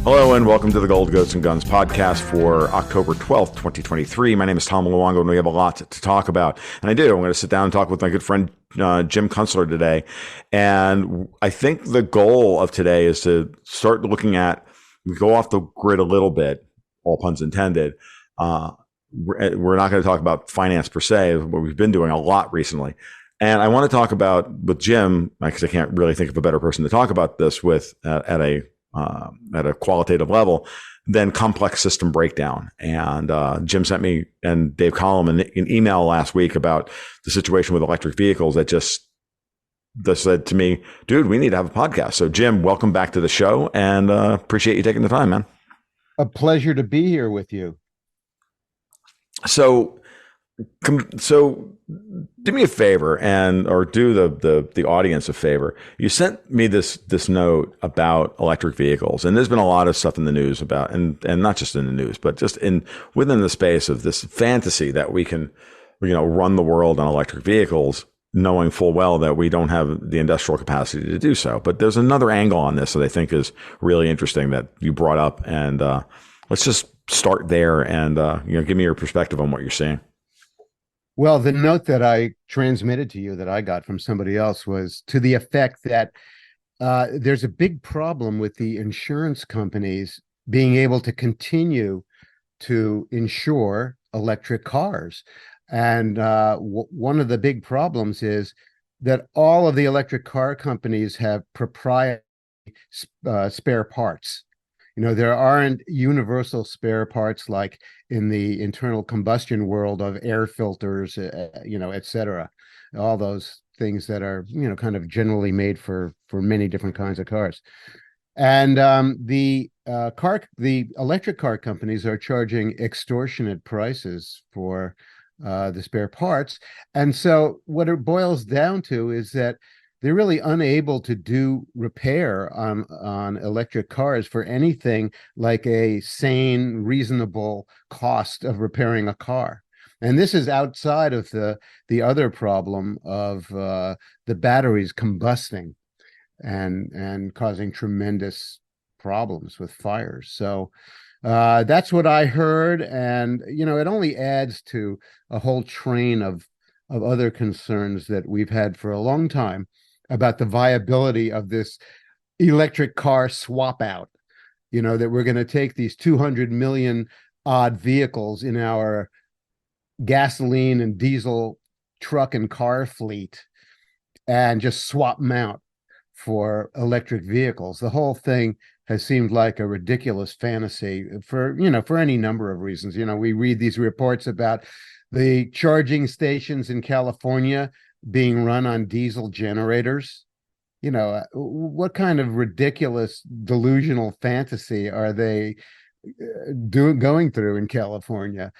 Hello and welcome to the Gold, Ghosts, and Guns podcast for October 12th, 2023. My name is Tom Luongo and we have a lot to talk about. And I'm going to sit down and talk with my good friend Jim Kunstler today. And I think the goal of today is to start looking at, we go off the grid a little bit, all puns intended. We're not going to talk about finance per se, what we've been doing a lot recently. And I want to talk about with Jim, because I can't really think of a better person to talk about this with at a qualitative level, than complex system breakdown. And Jim sent me and Dave Collum an email last week about the situation with electric vehicles that just said to me, dude, we need to have a podcast. So Jim, welcome back to the show, and appreciate you taking the time, man. A pleasure to be here with you. So do me a favor or do the audience a favor. You sent me this note about electric vehicles, and there's been a lot of stuff in the news about, and not just in the news, but just within the space of this fantasy that we can, run the world on electric vehicles, knowing full well that we don't have the industrial capacity to do so. But there's another angle on this that I think is really interesting that you brought up, and let's just start there and give me your perspective on what you're seeing. Well, the note that I transmitted to you that I got from somebody else was to the effect that there's a big problem with the insurance companies being able to continue to insure electric cars. And one of the big problems is that all of the electric car companies have proprietary spare parts. There aren't universal spare parts like in the internal combustion world of air filters, et cetera. All those things that are, kind of generally made for many different kinds of cars. And the electric car companies are charging extortionate prices for the spare parts. And so what it boils down to is that they're really unable to do repair on electric cars for anything like a sane, reasonable cost of repairing a car. And this is outside of the other problem of the batteries combusting and causing tremendous problems with fires. So that's what I heard. And, it only adds to a whole train of other concerns that we've had for a long time about the viability of this electric car swap out, that we're going to take these 200 million odd vehicles in our gasoline and diesel truck and car fleet and just swap them out for electric vehicles. The whole thing has seemed like a ridiculous fantasy for any number of reasons. We read these reports about the charging stations in California being run on diesel generators. What kind of ridiculous delusional fantasy are they going through in California?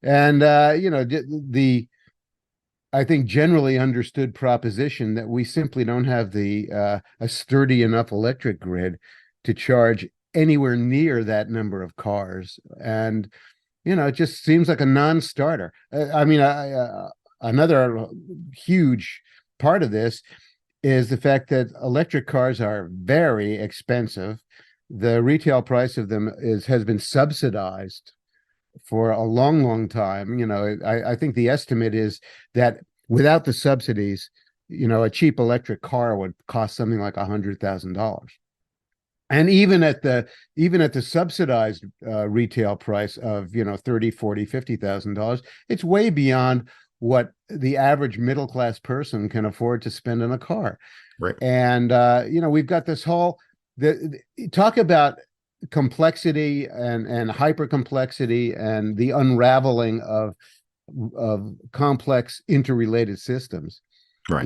And the I think generally understood proposition that we simply don't have a sturdy enough electric grid to charge anywhere near that number of cars. And it just seems like a non-starter. Another huge part of this is the fact that electric cars are very expensive. The retail price of them has been subsidized for a long, long time. I think the estimate is that without the subsidies, a cheap electric car would cost something like $100,000. And even at the subsidized retail price of $30,000, $40,000, $50,000, it's way beyond what the average middle class person can afford to spend on a car. Right. And we've got this whole talk about complexity and hyper complexity and the unraveling of complex interrelated systems. Right.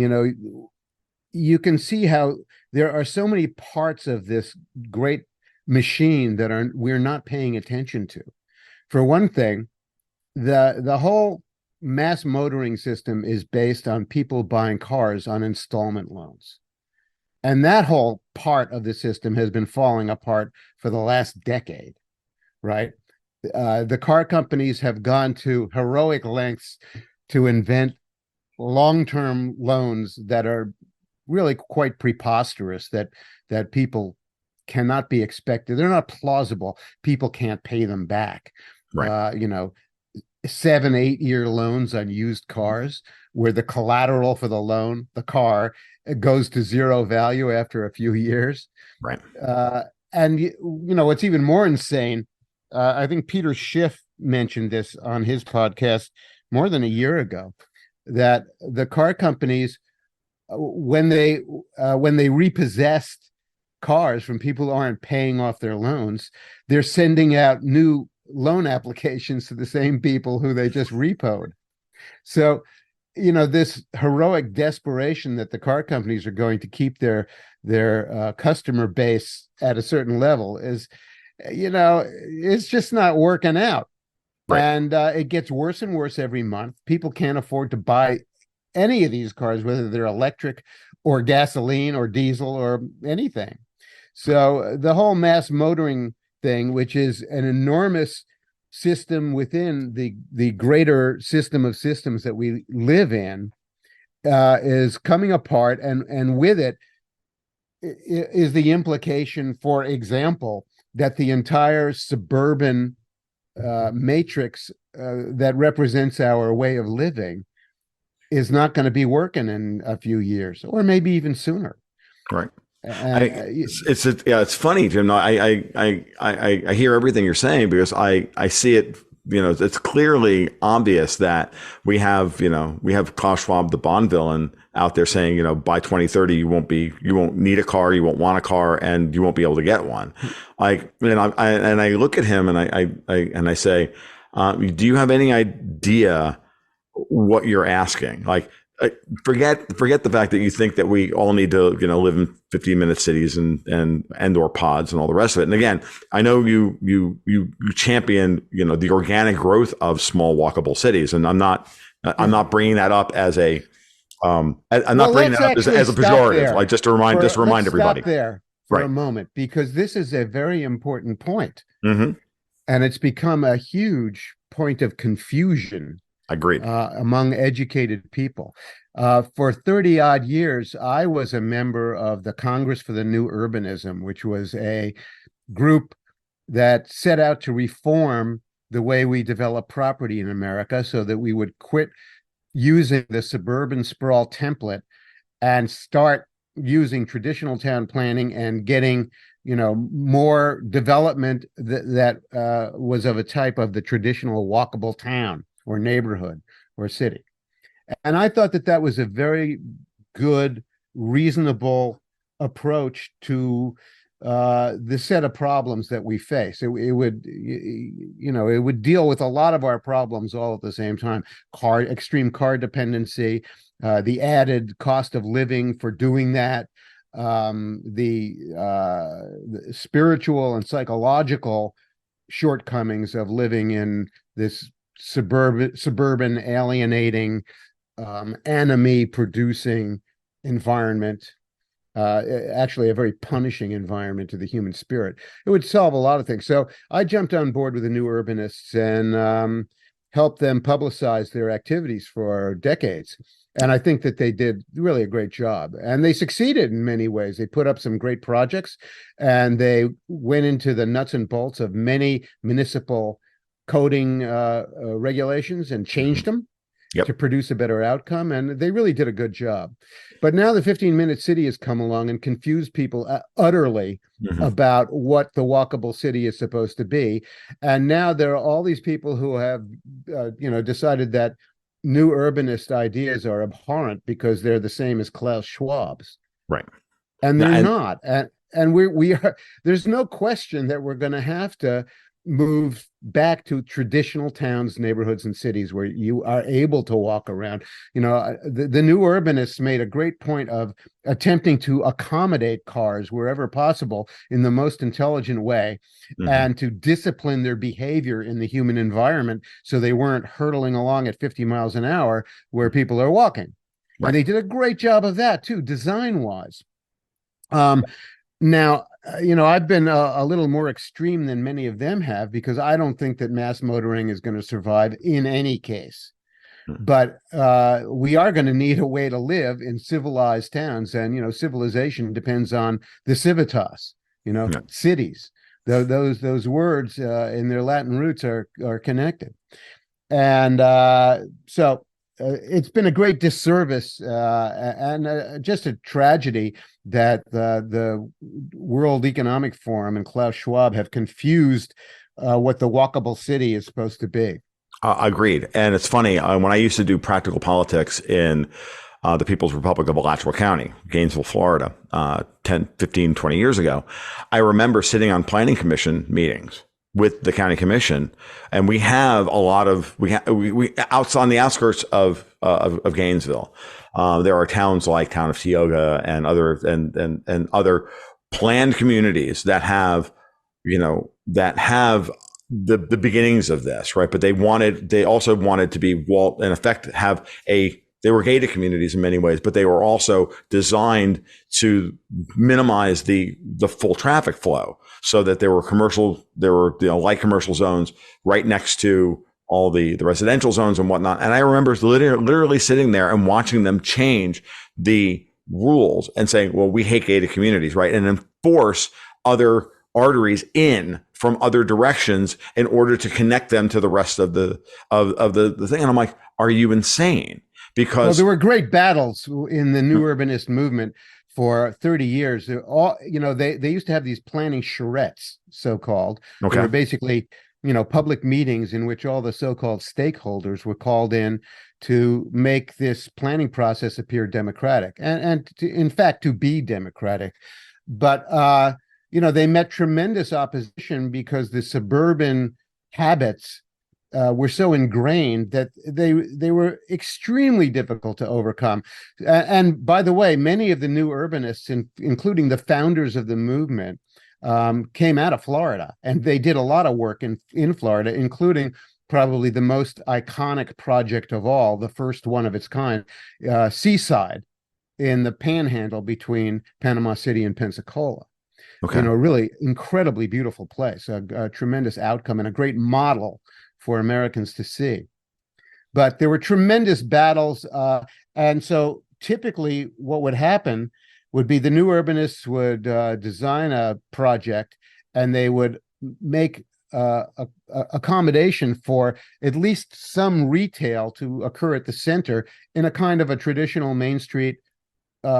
You can see how there are so many parts of this great machine that we're not paying attention to. For one thing, the whole mass motoring system is based on people buying cars on installment loans. And that whole part of the system has been falling apart for the last decade, right? The car companies have gone to heroic lengths to invent long-term loans that are really quite preposterous, that people cannot be expected. They're not plausible. People can't pay them back. Right. 7-8 year loans on used cars where the collateral for the loan, the car, goes to zero value after a few years. Right. And what's even more insane, I think Peter Schiff mentioned this on his podcast more than a year ago, that the car companies, when they repossessed cars from people who aren't paying off their loans, they're sending out new loan applications to the same people who they just repoed. So, this heroic desperation that the car companies are going to keep their customer base at a certain level is, it's just not working out. Right. And it gets worse and worse every month. People can't afford to buy any of these cars, whether they're electric or gasoline or diesel or anything. So the whole mass motoring thing, which is an enormous system within the greater system of systems that we live in, is coming apart, and with it is the implication, for example, that the entire suburban matrix that represents our way of living is not going to be working in a few years, or maybe even sooner. Right. It's funny, Jim. I hear everything you're saying because I see it. It's clearly obvious that we have Klaus Schwab, the Bond villain, out there saying, by 2030 you won't need a car, you won't want a car, and you won't be able to get one. I look at him and I say, do you have any idea what you're asking? Like, forget the fact that you think that we all need to live in 15-minute cities and or pods and all the rest of it. And again, I know you champion the organic growth of small walkable cities, and I'm not bringing that up as a pejorative. Like, just to remind everybody. Stop there for a moment, because this is a very important point, and it's become a huge point of confusion. Agreed. Among educated people. For 30 odd years, I was a member of the Congress for the New Urbanism, which was a group that set out to reform the way we develop property in America so that we would quit using the suburban sprawl template and start using traditional town planning and getting more development that was of a type of the traditional walkable town or neighborhood or city. And I thought that was a very good, reasonable approach to the set of problems that we face. It would deal with a lot of our problems all at the same time. Extreme car dependency, the added cost of living for doing that, the spiritual and psychological shortcomings of living in this suburban alienating, enemy producing environment, actually a very punishing environment to the human spirit. It would solve a lot of things. So I jumped on board with the New Urbanists and helped them publicize their activities for decades. And I think that they did really a great job, and they succeeded in many ways. They put up some great projects, and they went into the nuts and bolts of many municipal coding regulations and changed them to produce a better outcome. And they really did a good job. But now the 15-minute city has come along and confused people utterly about what the walkable city is supposed to be. And now there are all these people who have, decided that new urbanist ideas are abhorrent because they're the same as Klaus Schwab's. Right. And they're not. And we are, there's no question that we're going to have to move back to traditional towns, neighborhoods, and cities where you are able to walk around. The new urbanists made a great point of attempting to accommodate cars wherever possible in the most intelligent way, and to discipline their behavior in the human environment so they weren't hurtling along at 50 miles an hour where people are walking. Right. And they did a great job of that too, design-wise. Now, I've been a little more extreme than many of them have, because I don't think that mass motoring is going to survive in any case. But we are going to need a way to live in civilized towns, and civilization depends on the civitas. Yeah. cities. Those words in their Latin roots are connected. And so it's been a great disservice and just a tragedy that the World Economic Forum and Klaus Schwab have confused what the walkable city is supposed to be. Agreed. And it's funny, when I used to do practical politics in the People's Republic of Alachua County, Gainesville, Florida, 10, 15, 20 years ago, I remember sitting on planning commission meetings with the county commission, and we have a lot of we out on the outskirts of Gainesville. There are towns like Town of Tioga and other planned communities that have the beginnings of this, right? But they also wanted to be in effect they were gated communities in many ways, but they were also designed to minimize the full traffic flow, so that there were light commercial zones right next to all the residential zones and whatnot. And I remember literally sitting there and watching them change the rules and saying, well, we hate gated communities, right? And enforce other arteries in from other directions in order to connect them to the rest of the thing. And I'm like, are you insane? Because there were great battles in the new urbanist movement for 30 years. They used to have these planning charrettes, so-called. Okay. They were basically, public meetings in which all the so-called stakeholders were called in to make this planning process appear democratic and in fact, to be democratic. But, they met tremendous opposition because the suburban habits were so ingrained that they were extremely difficult to overcome. And by the way, many of the new urbanists, including the founders of the movement, came out of Florida, and they did a lot of work in Florida, including probably the most iconic project of all, the first one of its kind, Seaside, in the Panhandle between Panama City and Pensacola. Okay. Really incredibly beautiful place, a tremendous outcome and a great model for Americans to see. But there were tremendous battles. And so typically what would happen would be the new urbanists would design a project, and they would make accommodation for at least some retail to occur at the center in a kind of a traditional Main Street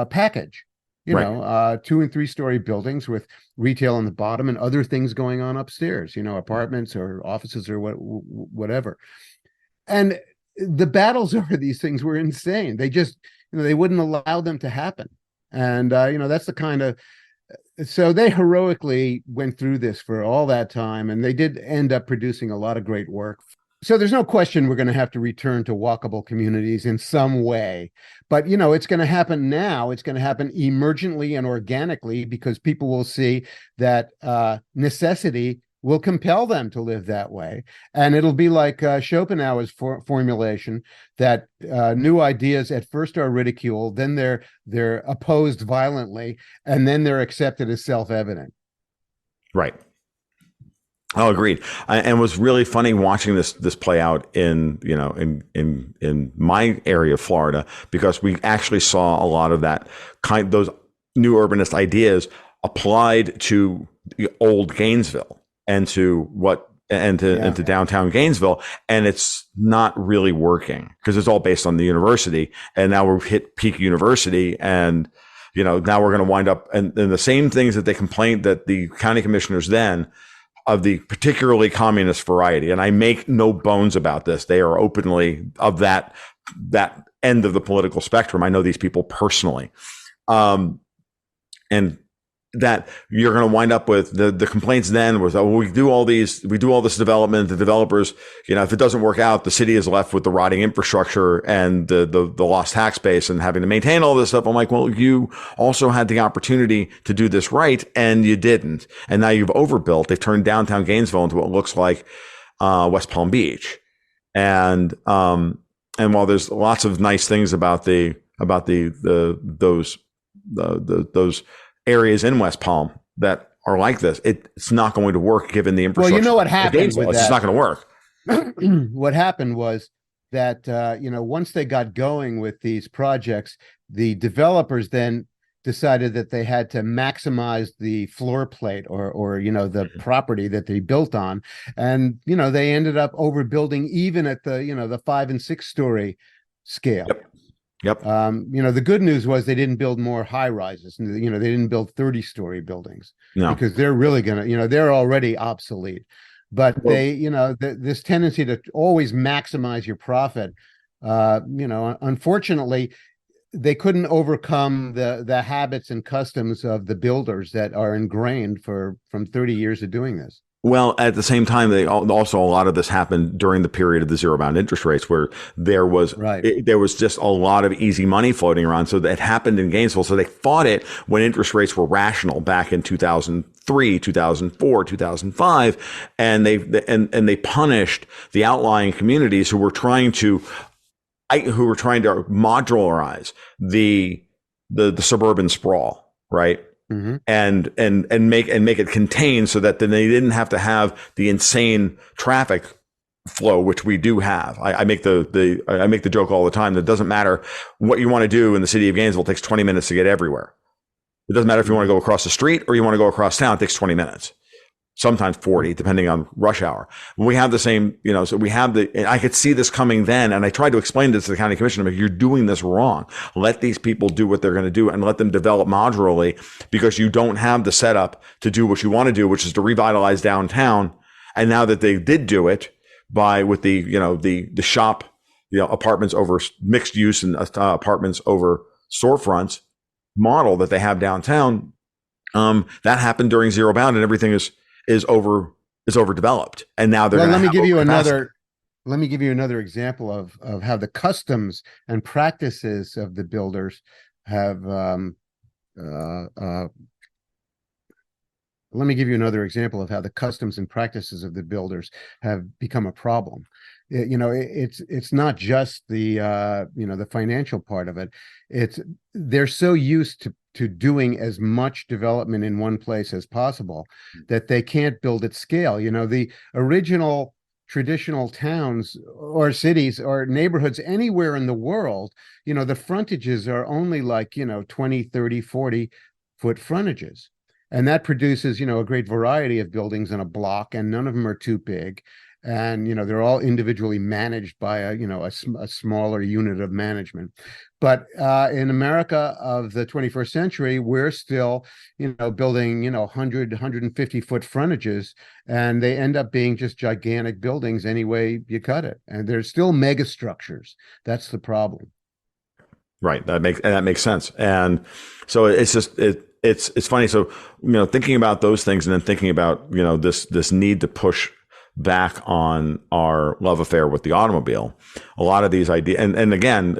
package. 2 and 3 story buildings with retail on the bottom and other things going on upstairs, apartments or offices or whatever. And the battles over these things were insane. They just, they wouldn't allow them to happen. And, that's the kind of, so they heroically went through this for all that time, and they did end up producing a lot of great work. So there's no question we're going to have to return to walkable communities in some way. But, it's going to happen now. It's going to happen emergently and organically, because people will see that necessity will compel them to live that way. And it'll be like Schopenhauer's formulation that new ideas at first are ridiculed, then they're opposed violently, and then they're accepted as self-evident. Right. Oh, agreed. And it was really funny watching this play out in my area of Florida, because we actually saw a lot of those new urbanist ideas applied to the old Gainesville and to downtown Gainesville. And it's not really working, because it's all based on the university. And now we've hit peak university, and now we're going to wind up and the same things that they complained that the county commissioners then, of the particularly communist variety, and I make no bones about this, they are openly of that end of the political spectrum. I know these people personally, and that you're going to wind up with the complaints then was, we do all this development, the developers, if it doesn't work out, the city is left with the rotting infrastructure and the lost tax base and having to maintain all this stuff. I'm like, well, you also had the opportunity to do this right, and you didn't. And now you've overbuilt. They've turned downtown Gainesville into what looks like West Palm Beach. And while there's lots of nice things about those areas in West Palm that are like this, it's not going to work given the infrastructure. Well, what happened with that? It's just not going to work. What happened was that once they got going with these projects, the developers then decided that they had to maximize the floor plate or the property that they built on, and they ended up overbuilding even at the 5 and 6 story scale. Yep. The good news was they didn't build more high rises. They didn't build 30-story buildings because they're really they're already obsolete. But this tendency to always maximize your profit, unfortunately, they couldn't overcome the habits and customs of the builders that are ingrained from 30 years of doing this. Well, at the same time, a lot of this happened during the period of the zero bound interest rates, where there was just a lot of easy money floating around. So that happened in Gainesville. So they fought it when interest rates were rational back in 2003, 2004, 2005, and they punished the outlying communities who were trying to modularize the suburban sprawl, right? Mm-hmm. and make it contained so that then they didn't have to have the insane traffic flow, which we do have. I make the joke all the time that it doesn't matter what you want to do in the city of Gainesville, it takes 20 minutes to get everywhere. It doesn't matter if you want to go across the street or you want to go across town, it takes 20 minutes. Sometimes 40, depending on rush hour. We have the same, so we have I could see this coming then. And I tried to explain this to the county commission. I'm like, you're doing this wrong. Let these people do what they're going to do and let them develop modularly, because you don't have the setup to do what you want to do, which is to revitalize downtown. And now that they did do it with the shop, apartments over mixed use and apartments over storefronts model that they have downtown, that happened during zero bound, and everything is overdeveloped, and now they're. Well, let me give you another example of how the customs and practices of the builders have. Let me give you another example of how the customs and practices of the builders have become a problem. It's not just the financial part of it. They're so used to doing as much development in one place as possible that they can't build at scale. The original traditional towns or cities or neighborhoods anywhere in the world, the frontages are only like 20, 30, 40 foot frontages. And that produces, a great variety of buildings in a block, and none of them are too big. And, they're all individually managed by a smaller unit of management. But in America of the 21st century, we're still, building, 100, 150 foot frontages, and they end up being just gigantic buildings any way you cut it. And they're still mega structures. That's the problem. Right. That makes sense. And so it's just, it's funny. So, thinking about those things and then thinking about, this need to push back on our love affair with the automobile. A lot of these ideas, and again,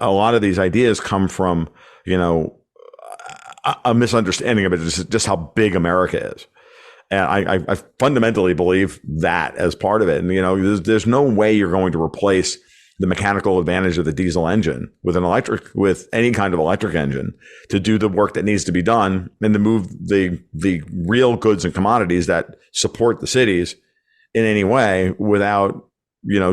a lot of these ideas come from, a misunderstanding of it, just how big America is. And I fundamentally believe that as part of it. And, there's no way you're going to replace the mechanical advantage of the diesel engine with any kind of electric engine to do the work that needs to be done and to move the real goods and commodities that support the cities in any way without,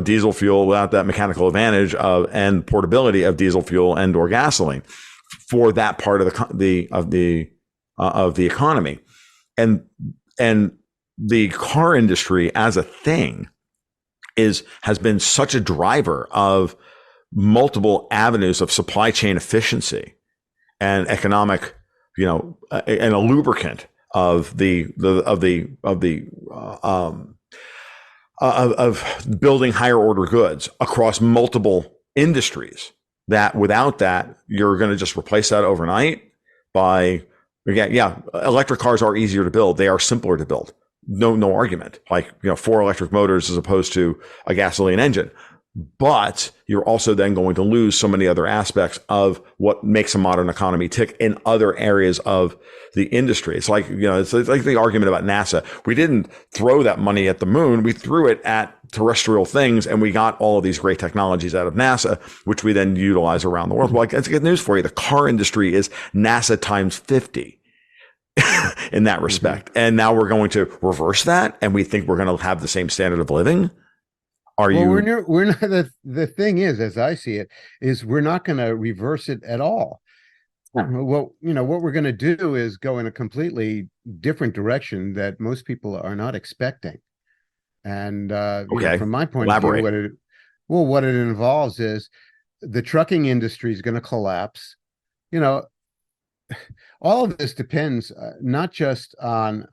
diesel fuel, without that mechanical advantage and portability of diesel fuel and or gasoline for that part of the economy. And the car industry as a thing has been such a driver of multiple avenues of supply chain efficiency and economic, and a lubricant of building higher order goods across multiple industries, that without that, you're going to just replace that overnight by, electric cars are easier to build. They are simpler to build. No argument. Like, 4 electric motors as opposed to a gasoline engine. But you're also then going to lose so many other aspects of what makes a modern economy tick in other areas of the industry. It's like, it's like the argument about NASA. We didn't throw that money at the moon. We threw it at terrestrial things, and we got all of these great technologies out of NASA, which we then utilize around the world. Well, that's good news for you. The car industry is NASA times 50. In that respect. Mm-hmm. And now we're going to reverse that, and we think we're going to have the same standard of living. We're not. The thing is, as I see it, is we're not going to reverse it at all. Well, what we're going to do is go in a completely different direction that most people are not expecting. And Okay, from my point of view, elaborate. what it involves is the trucking industry is going to collapse. You know, all of this depends not just on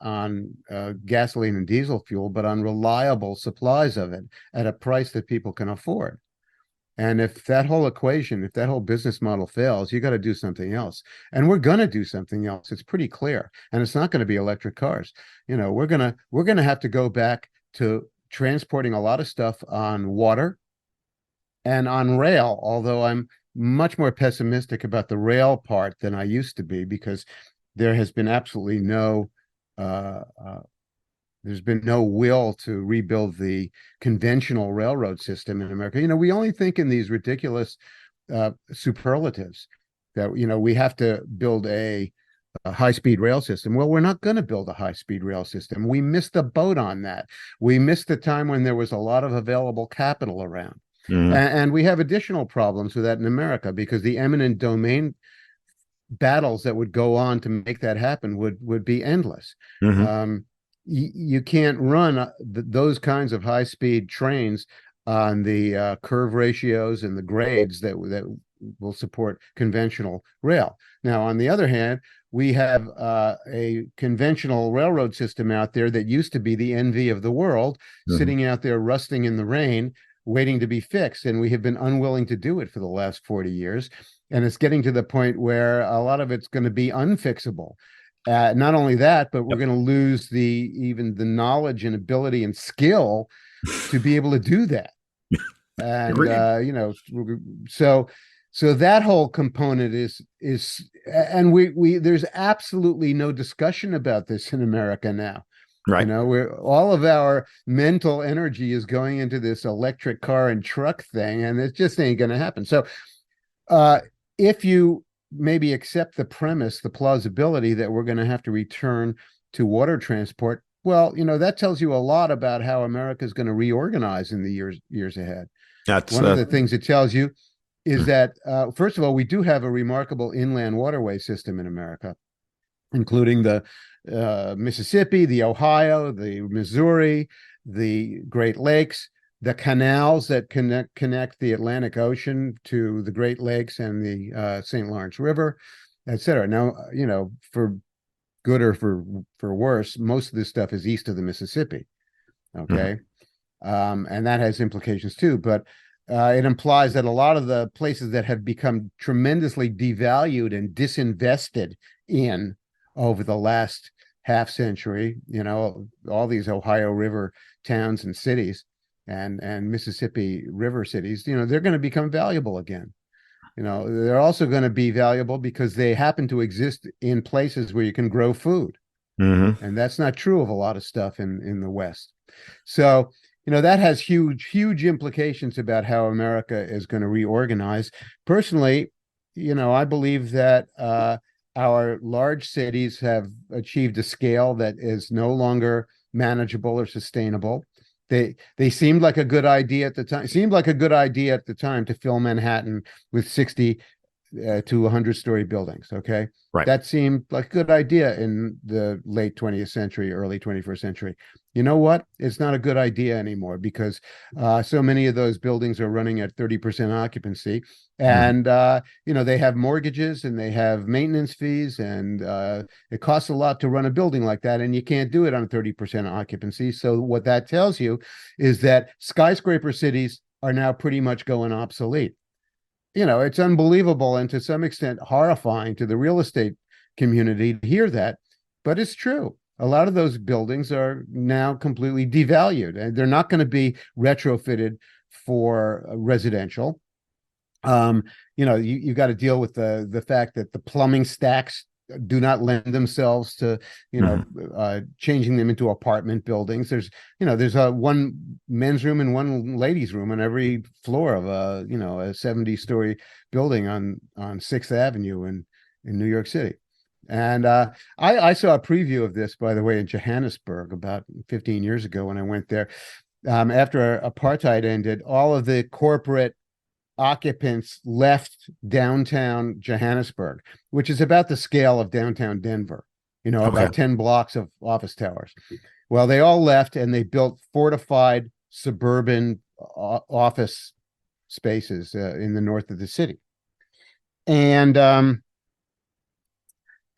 gasoline and diesel fuel, but on reliable supplies of it at a price that people can afford. And if that whole equation, if that whole business model fails, you got to do something else. And we're going to do something else. It's pretty clear. And it's not going to be electric cars. We're going to have to go back to transporting a lot of stuff on water and on rail, although I'm much more pessimistic about the rail part than I used to be, because there has been absolutely no uh, uh, there's been no will to rebuild the conventional railroad system in America. We only think in these ridiculous superlatives that we have to build a high-speed rail system. Well, we're not going to build a high-speed rail system. We missed the boat on that. We missed the time when there was a lot of available capital around. Hmm. And we have additional problems with that in America, because the eminent domain battles that would go on to make that happen would be endless. Hmm. Um, you can't run those kinds of high speed trains on the curve ratios and the grades that will support conventional rail. Now, on the other hand, we have a conventional railroad system out there that used to be the envy of the world, Hmm. sitting out there rusting in the rain, waiting to be fixed. And we have been unwilling to do it for the last 40 years. And it's getting to the point where a lot of it's going to be unfixable. Not only that, but we're Yep. going to lose even the knowledge and ability and skill to be able to do that. And Agreed. so that whole component is, and we there's absolutely no discussion about this in America now. Right. We're all of our mental energy is going into this electric car and truck thing, and it just ain't going to happen. So uh, if you maybe accept the premise, the plausibility that we're going to have to return to water transport, well, that tells you a lot about how America is going to reorganize in the years ahead. That's One of the things it tells you is that, first of all, we do have a remarkable inland waterway system in America, including the Mississippi, the Ohio, the Missouri, the Great Lakes, the canals that connect the Atlantic Ocean to the Great Lakes and the St. Lawrence River, et cetera. Now, for good or for worse, most of this stuff is east of the Mississippi. mhm. Okay, and that has implications too. But it implies that a lot of the places that have become tremendously devalued and disinvested in over the last half century, all these Ohio River towns and cities and Mississippi River cities, they're going to become valuable again. They're also going to be valuable because they happen to exist in places where you can grow food. Mhm. And that's not true of a lot of stuff in the West. So, that has huge implications about how America is going to reorganize. Personally, I believe that our large cities have achieved a scale that is no longer manageable or sustainable. They seemed like a good idea at the time. Seemed like a good idea at the time to fill Manhattan with 60 to 100-story buildings. Okay, Right. that seemed like a good idea in the late 20th century, early 21st century. You know what? It's not a good idea anymore, because so many of those buildings are running at 30% occupancy, Mhm. and they have mortgages and they have maintenance fees, and it costs a lot to run a building like that, and you can't do it on 30% occupancy. So what that tells you is that skyscraper cities are now pretty much going obsolete. It's unbelievable and to some extent horrifying to the real estate community to hear that, but it's true. A lot of those buildings are now completely devalued, and they're not going to be retrofitted for residential. You got to deal with the fact that the plumbing stacks do not lend themselves to Mhm. changing them into apartment buildings. There's a one men's room and one ladies room on every floor of a 70-story building on Sixth Avenue in New York City. And I saw a preview of this, by the way, in Johannesburg about 15 years ago when I went there. After apartheid ended, all of the corporate occupants left downtown Johannesburg, which is about the scale of downtown Denver, about 10 blocks of office towers. Well, they all left and they built fortified suburban office spaces in the north of the city. And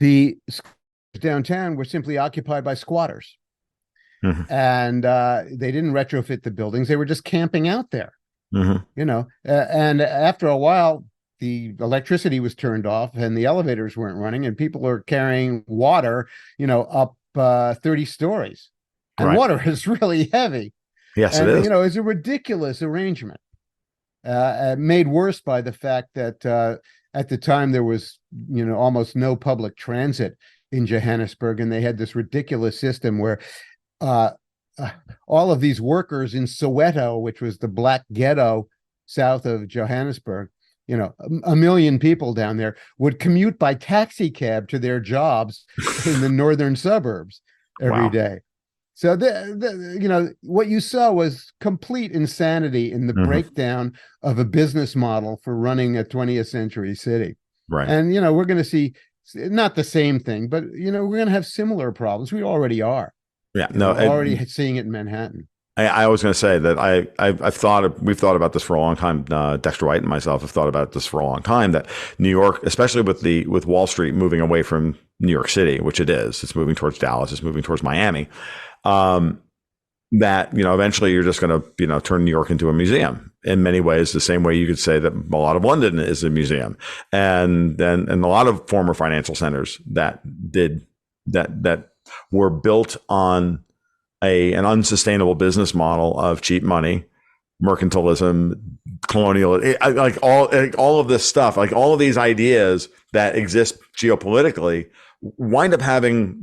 the downtown were simply occupied by squatters. Mm-hmm. And they didn't retrofit the buildings. They were just camping out there, mm-hmm. And after a while, the electricity was turned off and the elevators weren't running and people are carrying water, up 30 stories. And water is really heavy. Yes, and, it is. It's a ridiculous arrangement. Made worse by the fact that at the time there was, almost no public transit in Johannesburg, and they had this ridiculous system where all of these workers in Soweto, which was the black ghetto south of Johannesburg, a million people down there would commute by taxi cab to their jobs in the northern suburbs every day. So what you saw was complete insanity in the mm-hmm. breakdown of a business model for running a 20th century city. Right. And, we're going to see not the same thing, but, we're going to have similar problems. We already are. Yeah. We're already seeing it in Manhattan. I was going to say that we've thought about this for a long time. Dexter White and myself have thought about this for a long time, that New York, especially with Wall Street moving away from New York City, which it's moving towards Dallas, it's moving towards Miami. That, eventually you're just going to, turn New York into a museum in many ways, the same way you could say that a lot of London is a museum, and a lot of former financial centers that were built on an unsustainable business model of cheap money, mercantilism, colonial, like all of this stuff, like all of these ideas that exist geopolitically wind up having,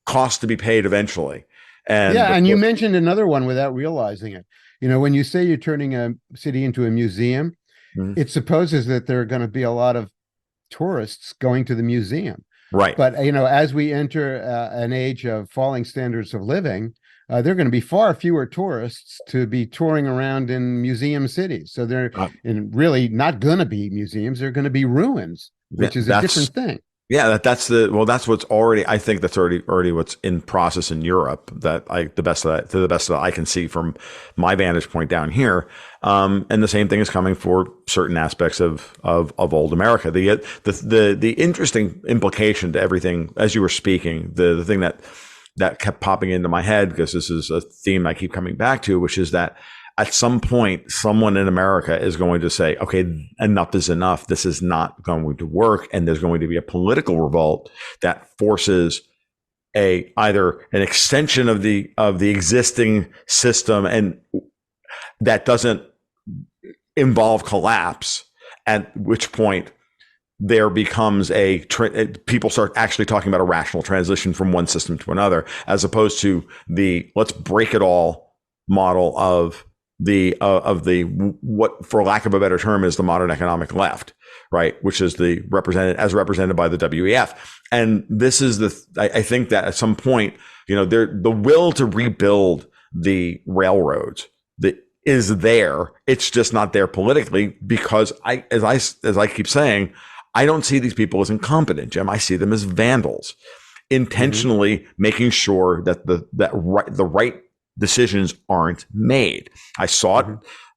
costs to be paid eventually. And you mentioned another one without realizing it. When you say you're turning a city into a museum, mm-hmm. it supposes that there are going to be a lot of tourists going to the museum. Right. But, as we enter an age of falling standards of living, there are going to be far fewer tourists to be touring around in museum cities. So they're really not going to be museums. They're going to be ruins, which is a different thing. Yeah, that's what's already, I think that's already what's in process in Europe, to the best that I can see from my vantage point down here. And the same thing is coming for certain aspects of old America. The interesting implication to everything, as you were speaking, the thing that kept popping into my head, because this is a theme I keep coming back to, which is that at some point, someone in America is going to say, okay, enough is enough. This is not going to work. And there's going to be a political revolt that forces either an extension of the existing system, and that doesn't involve collapse, at which point there becomes people start actually talking about a rational transition from one system to another, as opposed to the let's break it all model of what, for lack of a better term, is the modern economic left, right? Which is represented by the WEF. And this is I think that at some point, the will to rebuild the railroads is there. It's just not there politically, because as I keep saying, I don't see these people as incompetent, Jim. I see them as vandals, intentionally mm-hmm. making sure that the right decisions aren't made. I saw it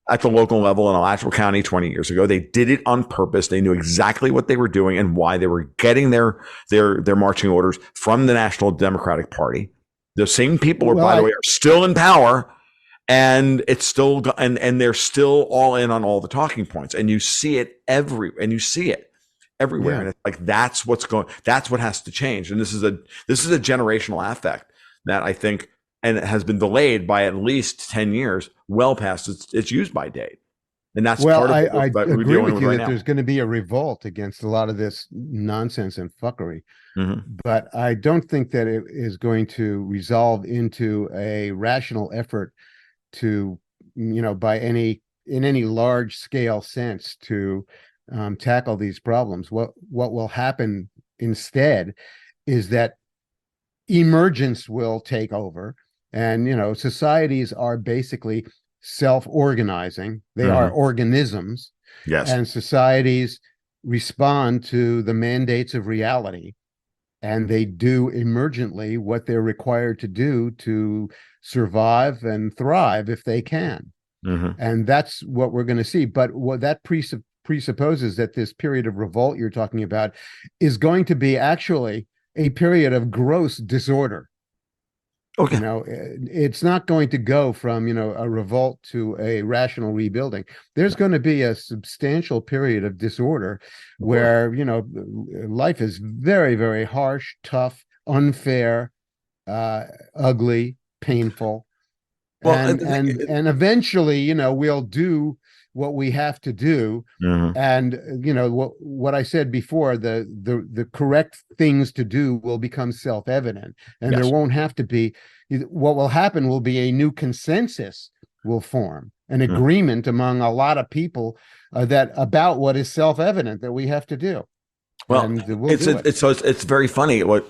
at the local level in Alachua County 20 years ago. They did it on purpose. They knew exactly what they were doing and why they were getting their marching orders from the National Democratic Party. The same people by the way, are still in power, and it's still and they're still all in on all the talking points. And you see it everywhere. Yeah. And it's like that's what has to change. And this is a generational affect that I think, and it has been delayed by at least 10 years, well past its use-by date. And that's part of I agree with you right that now. There's going to be a revolt against a lot of this nonsense and fuckery. Mm-hmm. But I don't think that it is going to resolve into a rational effort to, in any large scale sense to tackle these problems. What will happen instead is that emergence will take over. And, societies are basically self-organizing. They are organisms, Yes. and societies respond to the mandates of reality, and they do emergently what they're required to do to survive and thrive if they can. And that's what we're going to see. But what that presupposes that this period of revolt you're talking about is going to be actually a period of gross disorder. Okay. It's not going to go from, a revolt to a rational rebuilding. There's going to be a substantial period of disorder where, life is very, very harsh, tough, unfair, ugly, painful. Well, And eventually, we'll do what we have to do. And what I said before, the correct things to do will become self-evident, and there won't have to be. What will happen will be a new consensus will form, an agreement among a lot of people that about what is self-evident that we have to do. Well, and we'll do it. It's very funny what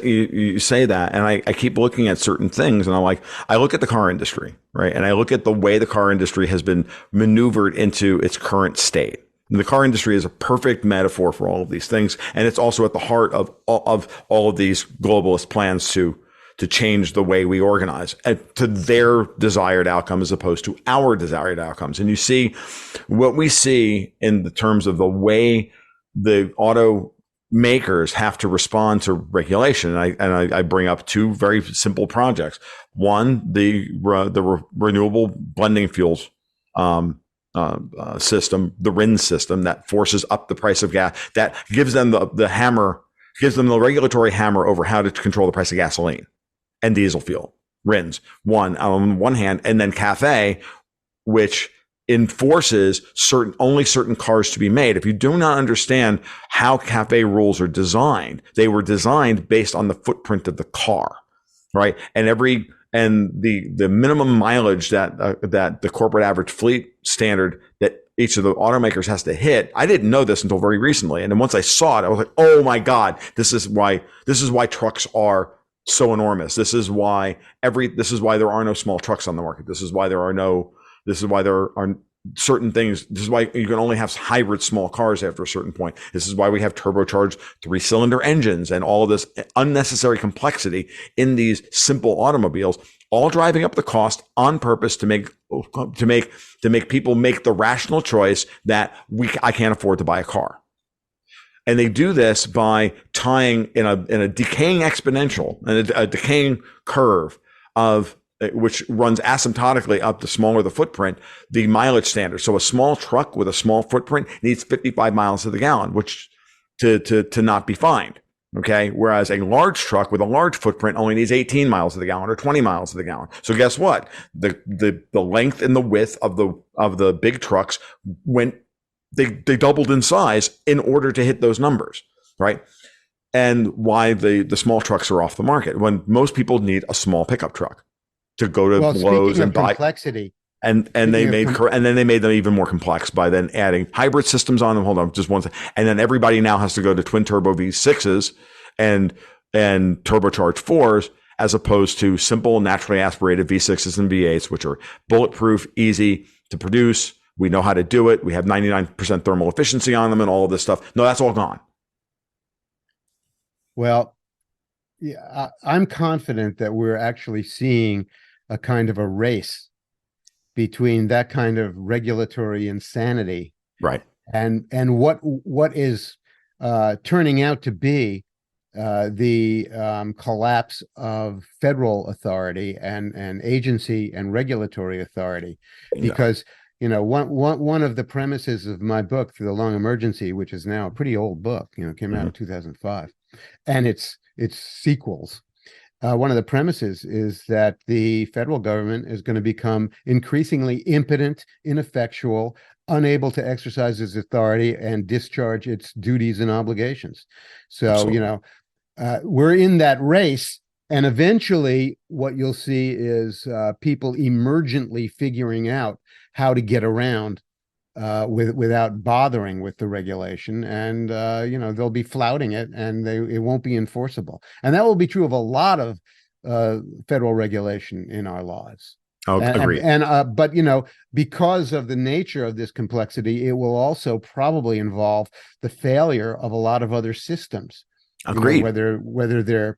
you say that, and I keep looking at certain things, and I look at the car industry, right, and I look at the way the car industry has been maneuvered into its current state. And the car industry is a perfect metaphor for all of these things, and it's also at the heart of all of these globalist plans to change the way we organize to their desired outcome as opposed to our desired outcomes. And you see what we see in the terms of the way the automakers have to respond to regulation. And I bring up two very simple projects. One, the renewable blending fuels system, the RIN system that forces up the price of gas, that gives them the hammer, gives them the regulatory hammer over how to control the price of gasoline and diesel fuel, RINs, on one hand, and then CAFE, which enforces only certain cars to be made. If you do not understand how CAFE rules are designed, they were designed based on the footprint of the car, right? And the minimum mileage that the corporate average fleet standard that each of the automakers has to hit. I didn't know this until very recently, and then once I saw it, I was like, oh my God, this is why trucks are so enormous. This is why there are no small trucks on the market. This is why there are certain things. This is why you can only have hybrid small cars after a certain point. This is why we have turbocharged 3-cylinder engines and all of this unnecessary complexity in these simple automobiles, all driving up the cost on purpose to make people make the rational choice that I can't afford to buy a car. And they do this by tying in a decaying exponential and a decaying curve of which runs asymptotically up the smaller the footprint, the mileage standard. So a small truck with a small footprint needs 55 miles to the gallon, which to not be fined. Okay. Whereas a large truck with a large footprint only needs 18 miles to the gallon or 20 miles to the gallon. So guess what? The length and the width of the big trucks they doubled in size in order to hit those numbers. Right. And why the small trucks are off the market when most people need a small pickup truck to go to Lowe's and buy complexity. And then they made them even more complex by then adding hybrid systems on them. Hold on, just one second. And then everybody now has to go to twin turbo V6s and turbocharged 4s as opposed to simple naturally aspirated V6s and V8s, which are bulletproof, easy to produce. We know how to do it. We have 99% thermal efficiency on them and all of this stuff. No, that's all gone. Well, yeah, I'm confident that we're actually seeing a kind of a race between that kind of regulatory insanity, right, and what is turning out to be the collapse of federal authority and agency and regulatory authority, because one of the premises of my book, The Long Emergency, which is now a pretty old book, came out in 2005, and its sequels. One of the premises is that the federal government is going to become increasingly impotent, ineffectual, unable to exercise its authority and discharge its duties and obligations. So, absolutely. We're in that race, and eventually what you'll see is people emergently figuring out how to get around without bothering with the regulation, and they'll be flouting it, and it won't be enforceable. And that will be true of a lot of federal regulation in our laws. Oh, agreed. But because of the nature of this complexity, it will also probably involve the failure of a lot of other systems. Agreed. Whether they're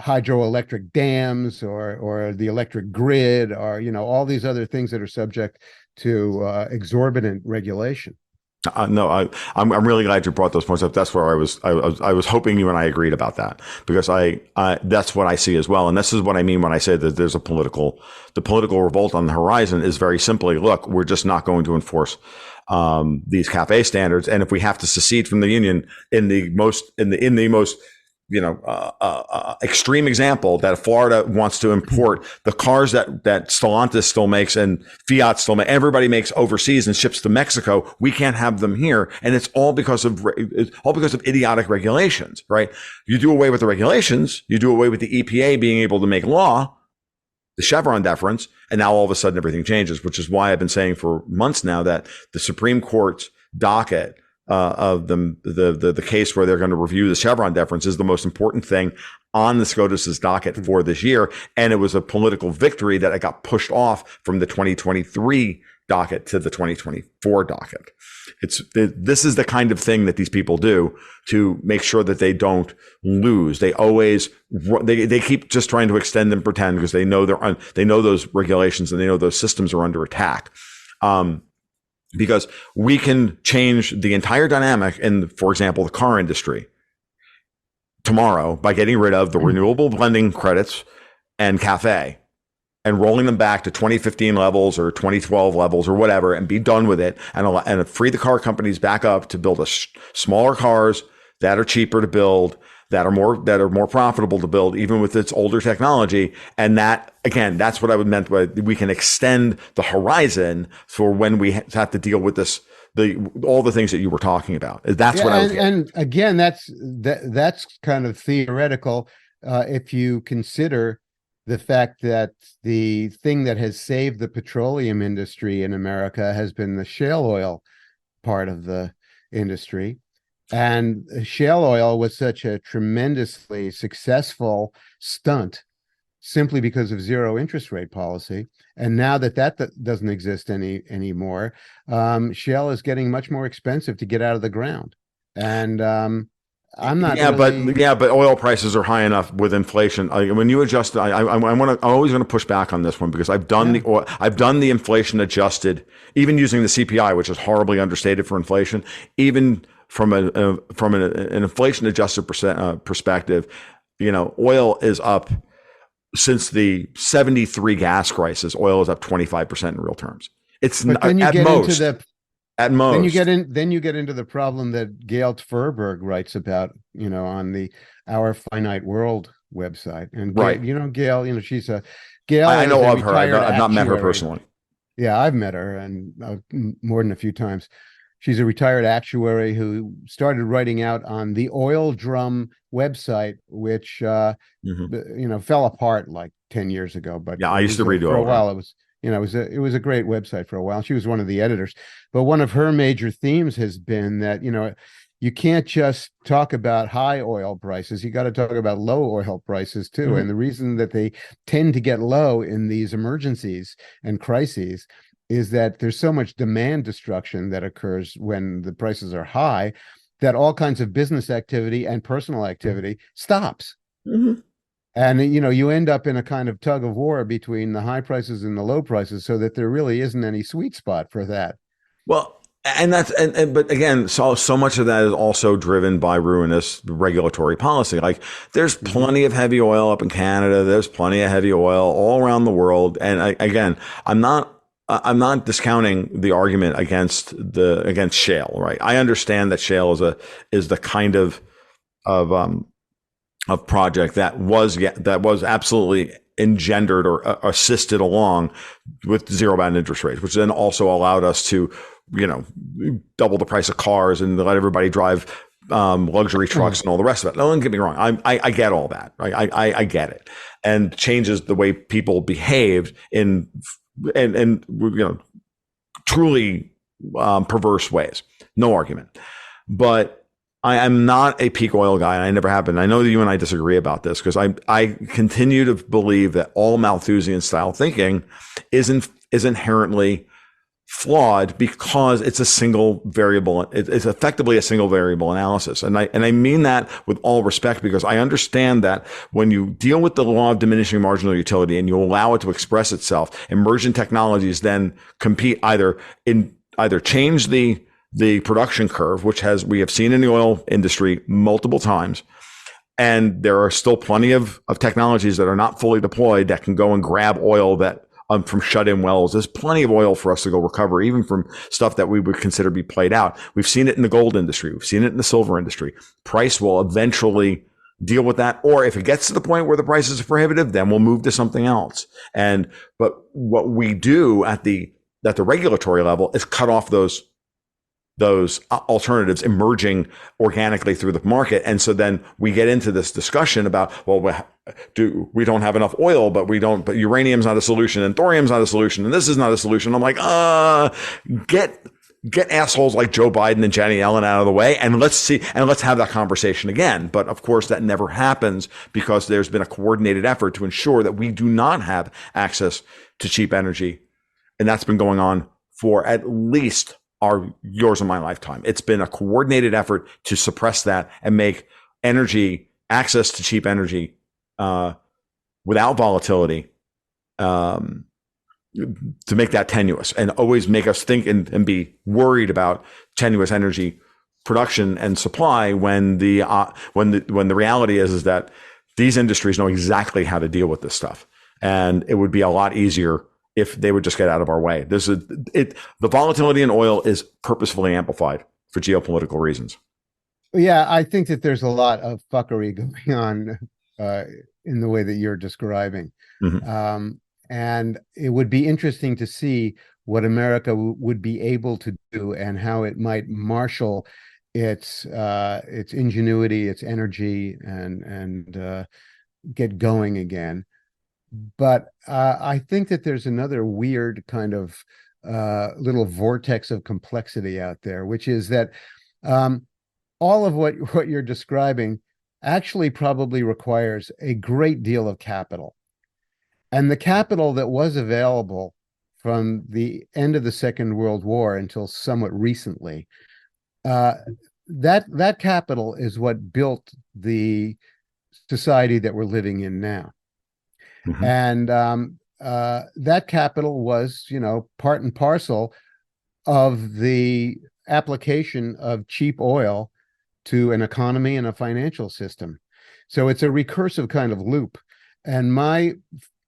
hydroelectric dams or the electric grid, or all these other things that are subject to exorbitant regulation. No, I'm really glad you brought those points up. That's where I was hoping you and I agreed about that, because that's what I see as well. And this is what I mean when I say that there's the political revolt on the horizon is very simply, look, we're just not going to enforce these CAFE standards. And if we have to secede from the union in the most extreme example, that Florida wants to import the cars that Stellantis still makes and Fiat still makes, everybody makes overseas and ships to Mexico. We can't have them here, and it's all because of idiotic regulations, right? You do away with the regulations, you do away with the EPA being able to make law, the Chevron deference, and now all of a sudden everything changes, which is why I've been saying for months now that the Supreme Court's docket of the case where they're going to review the Chevron deference is the most important thing on the SCOTUS's docket for this year. And it was a political victory that it got pushed off from the 2023 docket to the 2024 docket. This is the kind of thing that these people do to make sure that they don't lose. They keep just trying to extend and pretend, because they know they know those regulations and they know those systems are under attack. Because we can change the entire dynamic in, for example, the car industry tomorrow by getting rid of the renewable blending credits and CAFE and rolling them back to 2015 levels or 2012 levels or whatever, and be done with it, and free the car companies back up to build smaller cars that are cheaper to build, that are more profitable to build, even with its older technology. And that, again, that's what I would meant by we can extend the horizon for when we have to deal with this, all the things that you were talking about. That's what I was getting. And again, that's kind of theoretical if you consider the fact that the thing that has saved the petroleum industry in America has been the shale oil part of the industry. And shale oil was such a tremendously successful stunt simply because of zero interest rate policy. And now that doesn't exist anymore, shale is getting much more expensive to get out of the ground. And I'm not. But oil prices are high enough with inflation. When you adjust, I'm always going to push back on this one, because I've done the inflation adjusted, even using the CPI, which is horribly understated for inflation, even from an inflation adjusted perspective. Oil is up since the 73 gas crisis. Oil is up 25% in real terms. It's at most. Then you get into the problem that Gail Tverberg writes about, on the Our Finite World website. And right, Gail, she's I know of her. I've not met her personally. Yeah, I've met her, and more than a few times. She's a retired actuary who started writing out on the Oil Drum website, which fell apart like 10 years ago. But yeah, I used to read for a while. It was a great website for a while. She was one of the editors. But one of her major themes has been that you can't just talk about high oil prices. You got to talk about low oil prices too. Mm-hmm. And the reason that they tend to get low in these emergencies and crises is that there's so much demand destruction that occurs when the prices are high, that all kinds of business activity and personal activity stops. Mm-hmm. And, you end up in a kind of tug of war between the high prices and the low prices, so that there really isn't any sweet spot for that. Well, but again, so much of that is also driven by ruinous regulatory policy. Like, there's plenty of heavy oil up in Canada. There's plenty of heavy oil all around the world. And I'm not discounting the argument against shale, right? I understand that shale is the kind of project that was absolutely engendered or assisted along with zero bound interest rates, which then also allowed us to, double the price of cars and let everybody drive luxury trucks and all the rest of it. No, don't get me wrong. I get all that. Right? I get it, and changes the way people behaved in truly perverse ways. No argument. But I am not a peak oil guy, and I never have been. I know that you and I disagree about this because I continue to believe that all Malthusian style thinking is inherently flawed because it's a single variable. It's effectively a single variable analysis. And I mean that with all respect, because I understand that when you deal with the law of diminishing marginal utility and you allow it to express itself, emergent technologies then compete either change the production curve, which we have seen in the oil industry multiple times. And there are still plenty of technologies that are not fully deployed that can go and grab oil that from shut-in wells. There's plenty of oil for us to go recover, even from stuff that we would consider be played out. We've seen it in the gold industry. We've seen it in the silver industry. Price will eventually deal with that. Or if it gets to the point where the prices are prohibitive, then we'll move to something else. But what we do at the regulatory level is cut off those alternatives emerging organically through the market. And so then we get into this discussion about, well, we don't have enough oil, but uranium's not a solution and thorium's not a solution. And this is not a solution. I'm like, get assholes like Joe Biden and Janet Yellen out of the way. And let's have that conversation again. But of course that never happens because there's been a coordinated effort to ensure that we do not have access to cheap energy. And that's been going on for at least yours and my lifetime. It's been a coordinated effort to suppress that and make access to cheap energy without volatility, to make that tenuous and always make us think and be worried about tenuous energy production and supply when the reality is that these industries know exactly how to deal with this stuff, and it would be a lot easier if they would just get out of our way. The volatility in oil is purposefully amplified for geopolitical reasons. Yeah, I think that there's a lot of fuckery going on in the way that you're describing. Mm-hmm. And it would be interesting to see what America would be able to do and how it might marshal its ingenuity, its energy, and get going again. But I think that there's another weird kind of little vortex of complexity out there, which is that all of what you're describing actually probably requires a great deal of capital. And the capital that was available from the end of the Second World War until somewhat recently, that capital is what built the society that we're living in now. Mm-hmm. And that capital was, part and parcel of the application of cheap oil to an economy and a financial system. So it's a recursive kind of loop. And my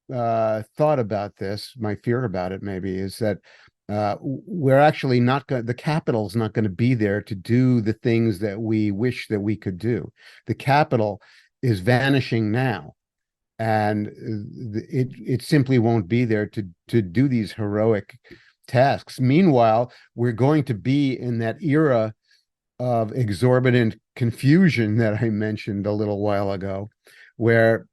thought about this, my fear about it maybe, is that we're actually the capital's not going to be there to do the things that we wish that we could do. The capital is vanishing now. And it simply won't be there to do these heroic tasks. Meanwhile, we're going to be in that era of exorbitant confusion that I mentioned a little while ago, where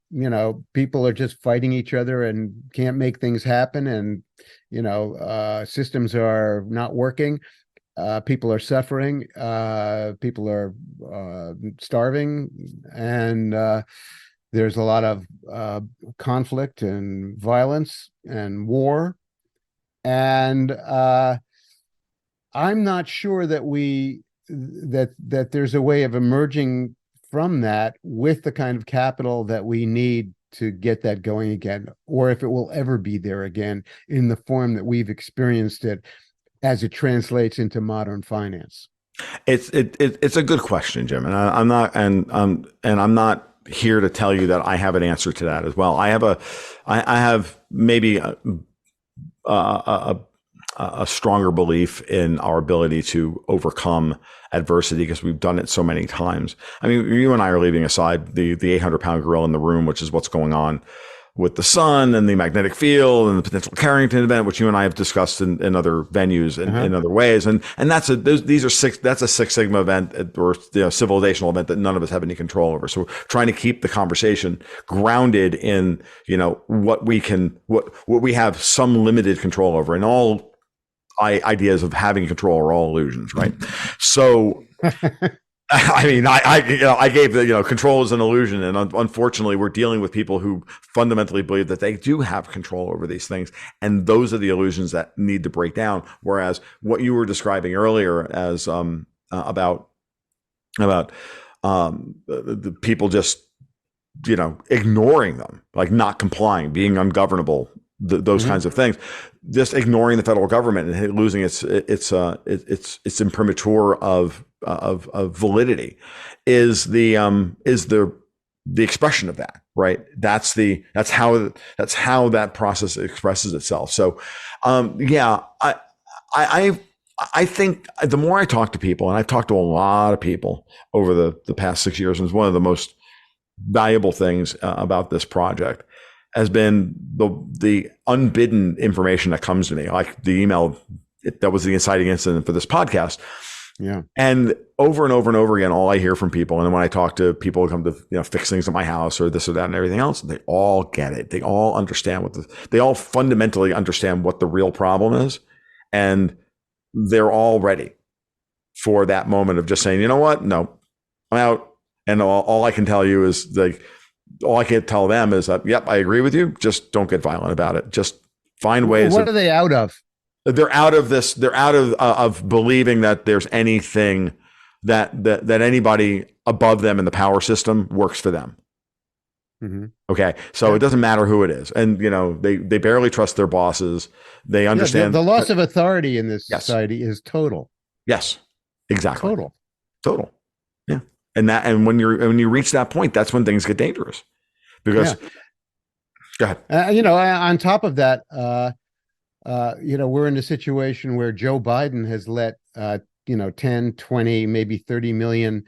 people are just fighting each other and can't make things happen, and systems are not working. People are suffering. People are starving, and there's a lot of conflict and violence and war. And I'm not sure that that there's a way of emerging from that with the kind of capital that we need to get that going again, or if it will ever be there again in the form that we've experienced it as it translates into modern finance. It's a good question, Jim, and I'm not here to tell you that I have an answer to that as well. I have maybe a stronger belief in our ability to overcome adversity because we've done it so many times. I mean, you and I are leaving aside the 800-pound gorilla in the room, which is what's going on with the sun and the magnetic field and the potential Carrington event, which you and I have discussed in other venues and in other ways. And that's a Six Sigma event or civilizational event that none of us have any control over. So we're trying to keep the conversation grounded in, what we have some limited control over, and all ideas of having control are all illusions, right? So I mean, I gave the, control is an illusion. And unfortunately, we're dealing with people who fundamentally believe that they do have control over these things. And those are the illusions that need to break down. Whereas what you were describing earlier as about the people just, ignoring them, like not complying, being ungovernable, those kinds of things, just ignoring the federal government and losing its imprimatur of validity is the expression of that, right? That's how that process expresses itself. So, I think the more I talk to people, and I've talked to a lot of people over the past 6 years, and it's one of the most valuable things about this project has been the unbidden information that comes to me, like the email that was the inciting incident for this podcast. Yeah. And over and over again, all I hear from people, and then when I talk to people who come to fix things at my house or this or that and everything else, they all get it. They all understand they all fundamentally understand what the real problem is, and they're all ready for that moment of just saying, you know what? No, I'm out. And all I can tell you is all I can tell them is that, yep, I agree with you. Just don't get violent about it. Just find ways. What are they out of? They're out of this. They're out of believing that there's anything that anybody above them in the power system works for them. Mm-hmm. Okay. So it doesn't matter who it is. And, they barely trust their bosses. They understand the loss of authority in this society is total. Yes, exactly. Total. Yeah. And when you reach that point, that's when things get dangerous, because go ahead. On top of that, we're in a situation where Joe Biden has let 10, 20, maybe 30 million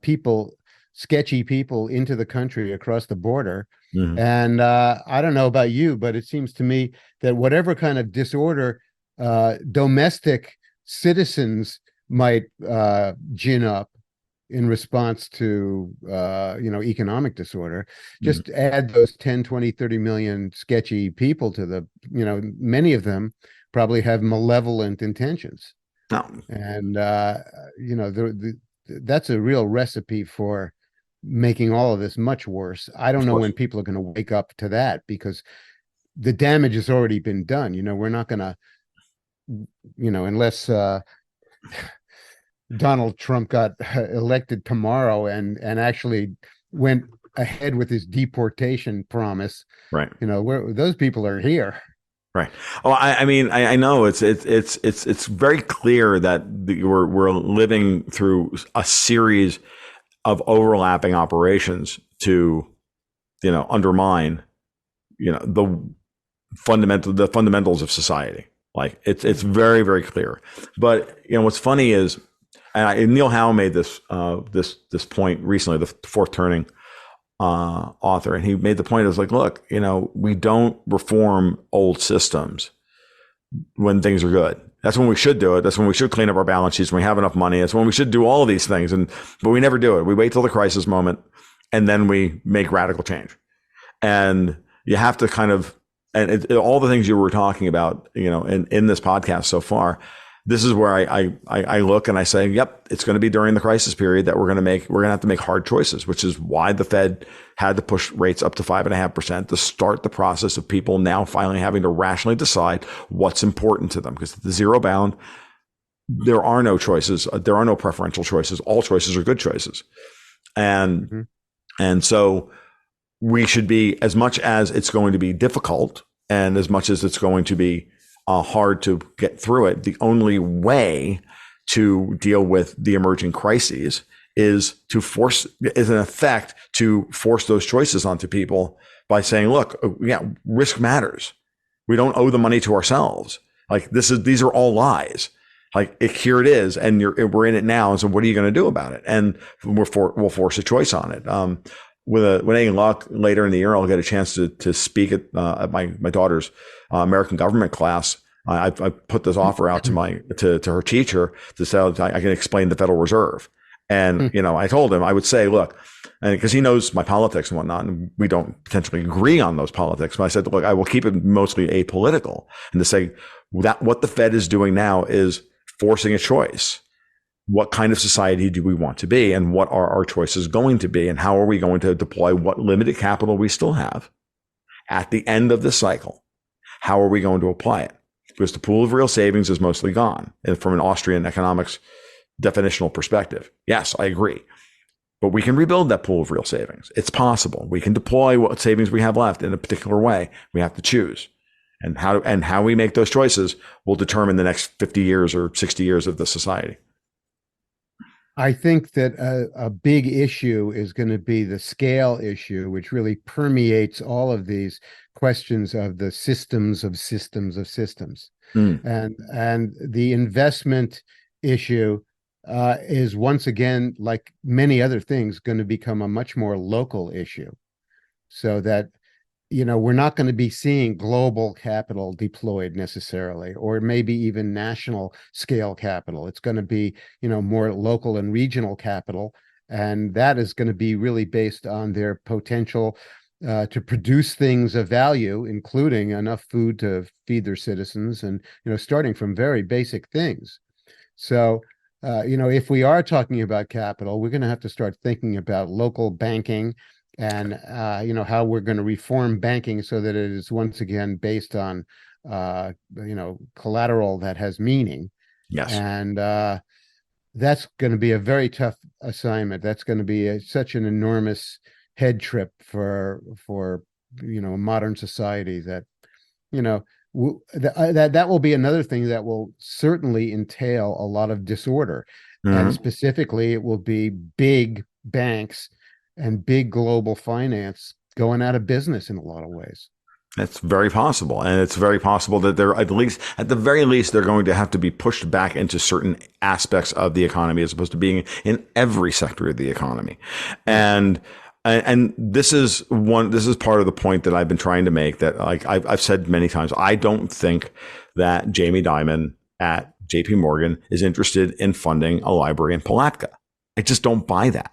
people, sketchy people, into the country across the border. Mm-hmm. And I don't know about you, but it seems to me that whatever kind of disorder domestic citizens might gin up in response to economic disorder, just add those 10, 20, 30 million sketchy people to the, many of them probably have malevolent intentions. No. And that's a real recipe for making all of this much worse. I don't know when people are going to wake up to that, because the damage has already been done. We're not going to, unless Donald Trump got elected tomorrow and actually went ahead with his deportation promise. Right. Where those people are here. Right. Oh, I mean, I know it's very clear that we're living through a series of overlapping operations to, undermine, the fundamentals of society. Like it's very, very clear. But what's funny is, and Neil Howe made this point recently, the Fourth Turning author, and he made the point, it was like, look, we don't reform old systems when things are good. That's when we should do it. That's when we should clean up our balance sheets when we have enough money. That's when we should do all of these things. But we never do it. We wait till the crisis moment, and then we make radical change. And you have to kind of, all the things you were talking about, in this podcast so far, this is where I look and I say, yep, it's going to be during the crisis period that we're going to have to make hard choices, which is why the Fed had to push rates up to 5.5% to start the process of people now finally having to rationally decide what's important to them. Because at the zero bound, there are no choices. There are no preferential choices. All choices are good choices. And so we should be, as much as it's going to be difficult and as much as it's going to be hard to get through it, the only way to deal with the emerging crises is in effect to force those choices onto people by saying, look, risk matters. We don't owe the money to ourselves. Like these are all lies. Like here it is, and we're in it now. And so what are you going to do about it? And we'll force a choice on it. With any luck, later in the year, I'll get a chance to speak at my daughter's American government class. I put this offer out to her teacher to say I can explain the Federal Reserve. And, I told him, I would say, look, and because he knows my politics and whatnot, and we don't potentially agree on those politics, but I said, look, I will keep it mostly apolitical, and to say that what the Fed is doing now is forcing a choice. what kind of society do we want to be, and what are our choices going to be, and how are we going to deploy what limited capital we still have at the end of the cycle? How are we going to apply it? Because the pool of real savings is mostly gone. And from an Austrian economics definitional perspective, yes, I agree. But we can rebuild that pool of real savings. It's possible. We can deploy what savings we have left in a particular way. We have to choose. And how we make those choices will determine the next 50 years or 60 years of the society. I think that a big issue is going to be the scale issue, which really permeates all of these questions of the systems of systems of systems. And the investment issue is once again, like many other things, going to become a much more local issue. So that, we're not going to be seeing global capital deployed necessarily, or maybe even national scale capital. It's going to be, more local and regional capital. And that is going to be really based on their potential to produce things of value, including enough food to feed their citizens, and, starting from very basic things. So, if we are talking about capital, we're going to have to start thinking about local banking, and how we're going to reform banking so that it is once again based on collateral that has meaning. Yes. And that's going to be a very tough assignment. That's going to be such an enormous head trip for modern society that that will be another thing that will certainly entail a lot of disorder. And specifically, it will be big banks and big global finance going out of business in a lot of ways. It's very possible. And it's very possible that they're at the very least, they're going to have to be pushed back into certain aspects of the economy as opposed to being in every sector of the economy. And this is part of the point that I've been trying to make, that I've said many times, I don't think that Jamie Dimon at JP Morgan is interested in funding a library in Palatka. I just don't buy that.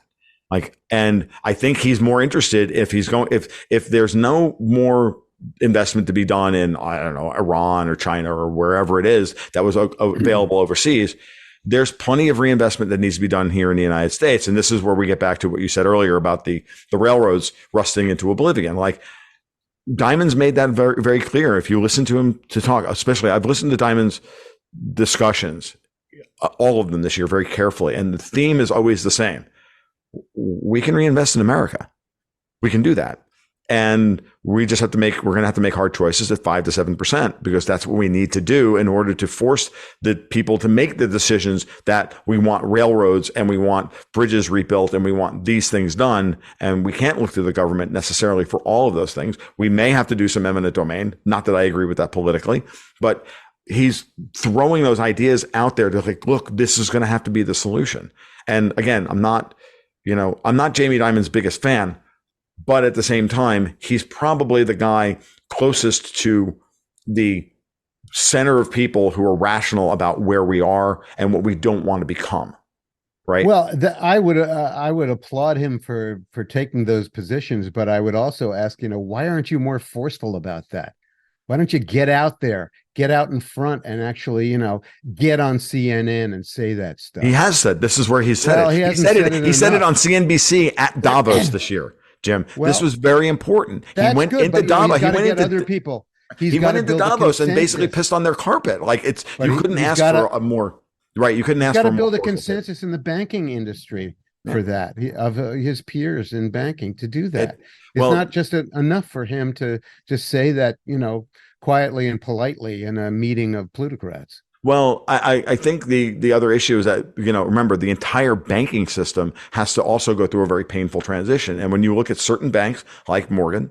And I think he's more interested if there's no more investment to be done in, I don't know, Iran or China or wherever it is that was available overseas. There's plenty of reinvestment that needs to be done here in the United States. And this is where we get back to what you said earlier about the railroads rusting into oblivion. Dimon's made that very, very clear. If you listen to him to talk, especially I've listened to Dimon's discussions, all of them this year, very carefully. And the theme is always the same. We can reinvest in America. We can do that. And we're going to have to make hard choices at 5 to 7%, because that's what we need to do in order to force the people to make the decisions that we want railroads and we want bridges rebuilt and we want these things done. And we can't look to the government necessarily for all of those things. We may have to do some eminent domain. Not that I agree with that politically, but he's throwing those ideas out there to look, this is going to have to be the solution. And again, I'm not Jamie Dimon's biggest fan, but at the same time, he's probably the guy closest to the center of people who are rational about where we are and what we don't want to become. Right. Well, I would applaud him for taking those positions, but I would also ask, why aren't you more forceful about that? Why don't you get out there, get out in front, and actually, get on CNN and say that stuff? He has said, this is where he said it. He said it on CNBC at Davos this year, Jim. This was very important. He went into Davos. He went into other people. He went into Davos and basically pissed on their carpet. You couldn't ask for a more. Right. You couldn't ask for more. He's got to build a consensus in the banking industry for that, of his peers in banking to do that. It's not just enough for him to just say that, quietly and politely in a meeting of plutocrats. Well, I think the other issue is that, remember, the entire banking system has to also go through a very painful transition. And when you look at certain banks like Morgan,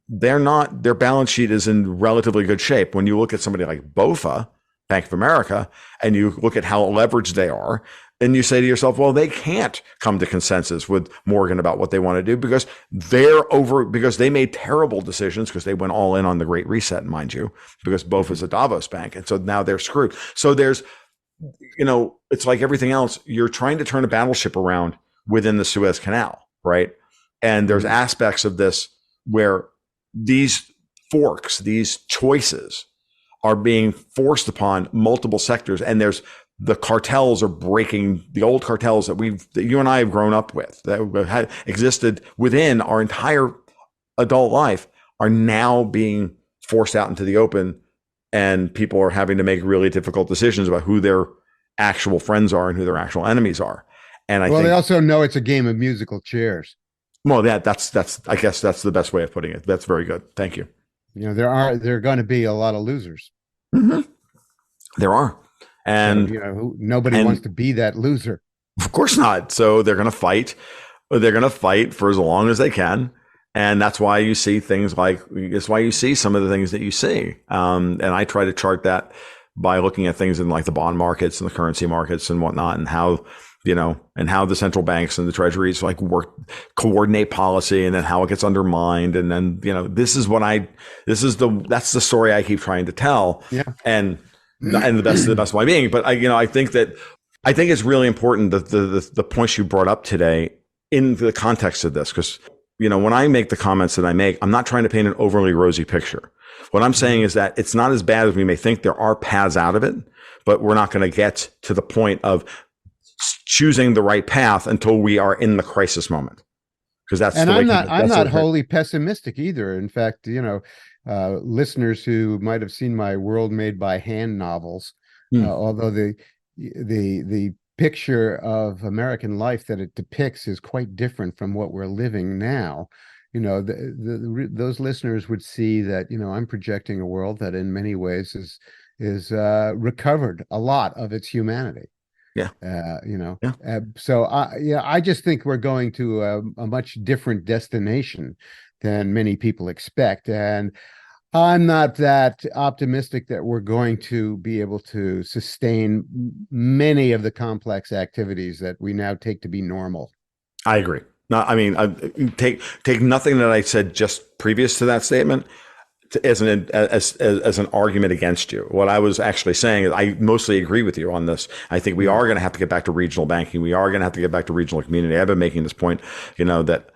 their balance sheet is in relatively good shape. When you look at somebody like BofA, Bank of America, and you look at how leveraged they are, and you say to yourself, well, they can't come to consensus with Morgan about what they want to do because because they made terrible decisions, because they went all in on the Great Reset, mind you, because BofA is a Davos bank. And so now they're screwed. So there's, it's like everything else. You're trying to turn a battleship around within the Suez Canal, right? And there's aspects of this where these forks, these choices are being forced upon multiple sectors. And there's the cartels are breaking, the old cartels that you and I have grown up with, that had existed within our entire adult life, are now being forced out into the open, and people are having to make really difficult decisions about who their actual friends are and who their actual enemies are. And I think, they also know it's a game of musical chairs. well, that's I guess that's the best way of putting it. That's very good. Thank you. There are going to be a lot of losers. Mm-hmm. There are. And so, nobody wants to be that loser. Of course not. So they're going to fight. They're going to fight for as long as they can. And that's why you see things like, it's why you see some of the things that you see. And I try to chart that by looking at things in like the bond markets and the currency markets and whatnot, and how, and how the central banks and the treasuries like coordinate policy, and then how it gets undermined. And then, that's the story I keep trying to tell. Yeah. And the best of my being. But I think it's really important that the points you brought up today in the context of this, because when I make the comments that I make, I'm not trying to paint an overly rosy picture. What I'm saying is that it's not as bad as we may think. There are paths out of it, but we're not going to get to the point of choosing the right path until we are in the crisis moment. Because that's I'm not wholly pessimistic either. In fact, listeners who might have seen my World Made by Hand novels, although the picture of American life that it depicts is quite different from what we're living now. Those listeners would see that I'm projecting a world that in many ways is recovered a lot of its humanity. Yeah. So I just think we're going to a much different destination than many people expect, and I'm not that optimistic that we're going to be able to sustain many of the complex activities that we now take to be normal. I agree. No, I mean, take nothing that I said just previous to that statement as an argument against you. What I was actually saying is I mostly agree with you on this. I think we are going to have to get back to regional banking. We are going to have to get back to regional community. I've been making this point, that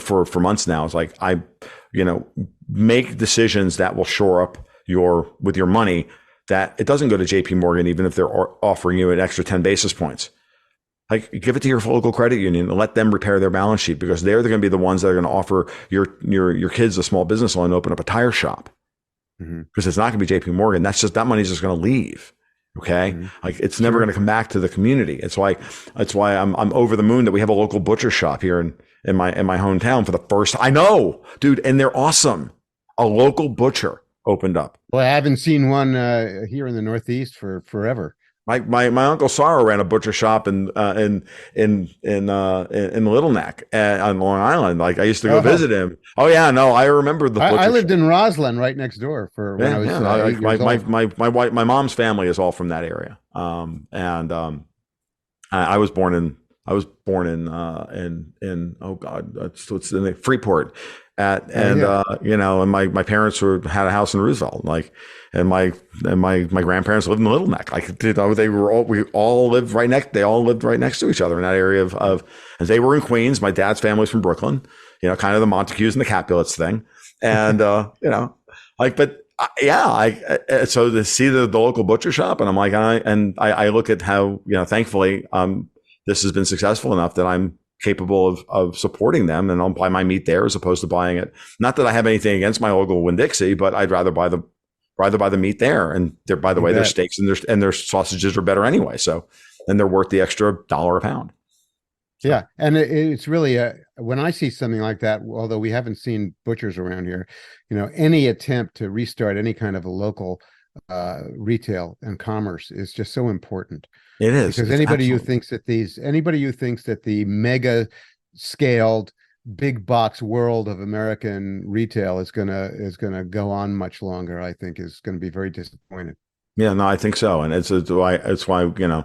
for months now. It's like make decisions that will shore up with your money, that it doesn't go to JP Morgan, even if they're offering you an extra 10 basis points. Like, give it to your local credit union and let them repair their balance sheet, because they're going to be the ones that are going to offer your kids a small business loan to open up a tire shop. Because it's not going to be JP Morgan. That money's just going to leave. Okay. Like, it's never going to come back to the community. It's why I'm over the moon that we have a local butcher shop here in my hometown for the first. I know, dude. And they're awesome. A local butcher opened up. Well, I haven't seen one here in the Northeast for forever. My uncle Sarah ran a butcher shop in Little Neck on Long Island. Like, I used to go visit him. Oh yeah, no, I remember the butcher I lived shop in Roslyn, right next door when I was 8 years old. My mom's family is all from that area. I was born in it's in Freeport. And my parents had a house in Roosevelt, and my grandparents lived in Little Neck. We all lived right next to each other in that area of and they were in Queens. My dad's family's from Brooklyn, kind of the Montagues and the Capulets thing. And, so to see the local butcher shop, and I'm like, I look at how, thankfully, this has been successful enough that I'm capable of supporting them, and I'll buy my meat there as opposed to buying it. Not that I have anything against my local Winn-Dixie, but I'd rather buy the meat there. And by the way, their steaks and their sausages are better anyway. So, and they're worth the extra $1 a pound. So. Yeah. And it's really when I see something like that, although we haven't seen butchers around here, any attempt to restart any kind of a local retail and commerce is just so important. It is, because anybody who thinks that the mega scaled big box world of American retail is gonna go on much longer, I think is going to be very disappointed. Yeah, no, I think so, and it's why your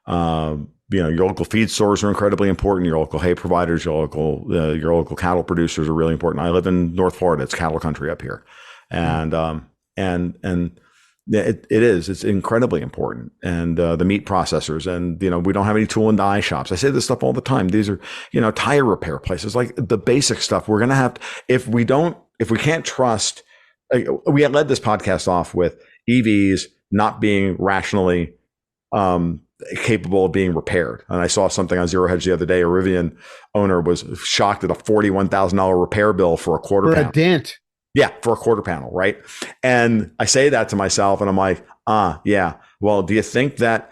local feed stores are incredibly important. Your local hay providers, your local cattle producers are really important. I live in North Florida; it's cattle country up here, and it is. It's incredibly important. And the meat processors, and we don't have any tool and die shops. I say this stuff all the time. These are tire repair places, like the basic stuff. We're gonna have to, if we can't trust. We led this podcast off with EVs not being rationally capable of being repaired. And I saw something on Zero Hedge the other day. A Rivian owner was shocked at a $41,000 repair bill for a quarter panel. For a dent. Yeah, for a quarter panel, right? And I say that to myself, and I'm like, yeah. Well, do you think that,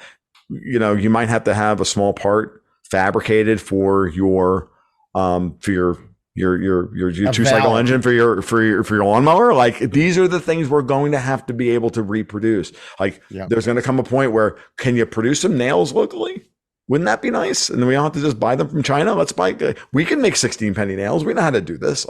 you might have to have a small part fabricated for your two-cycle engine for your lawnmower? Like, these are the things we're going to have to be able to reproduce. Like, there's going to come a point where, can you produce some nails locally? Wouldn't that be nice? And then we don't have to just buy them from China. We can make 16 penny nails. We know how to do this.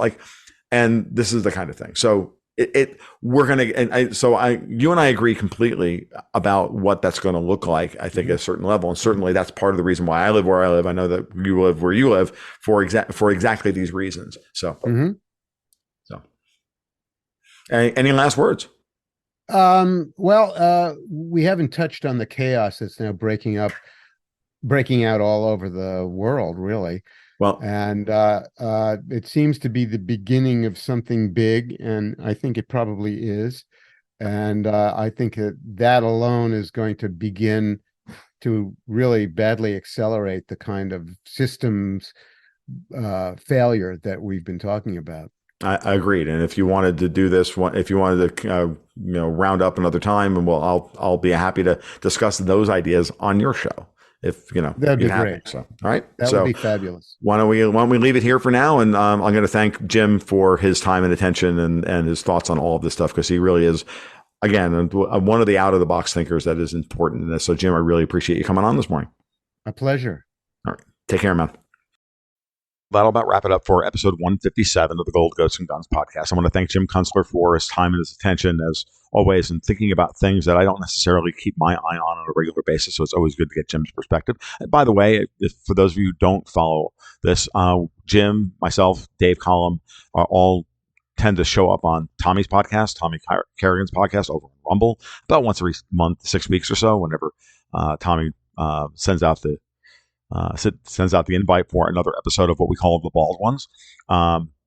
And this is the kind of thing. So you and I agree completely about what that's going to look like, I think, at a certain level. And certainly that's part of the reason why I live where I live. I know that you live where you live for exactly these reasons. So, any last words? We haven't touched on the chaos that's now breaking out all over the world, really. Well, and it seems to be the beginning of something big, and I think it probably is. And I think that alone is going to begin to really badly accelerate the kind of systems failure that we've been talking about. I agreed. And if you wanted to do this, if you wanted to, round up another time, and I'll be happy to discuss those ideas on your show. If that'd be great. So, all right, that would be fabulous. Why don't we leave it here for now? And I'm going to thank Jim for his time and attention and his thoughts on all of this stuff, because he really is, again, one of the out of the box thinkers that is important in this. So, Jim, I really appreciate you coming on this morning. A pleasure. All right, take care, man. That'll about wrap it up for episode 157 of the Gold, Goats, and Guns podcast. I want to thank Jim Kunstler for his time and his attention, as always, and thinking about things that I don't necessarily keep my eye on a regular basis. So it's always good to get Jim's perspective. And by the way, for those of you who don't follow this, Jim, myself, Dave Collum are all tend to show up on Tommy's podcast, Tommy Kerrigan's podcast over on Rumble, about once every month, 6 weeks or so, whenever Tommy sends out the invite for another episode of what we call the Bald Ones.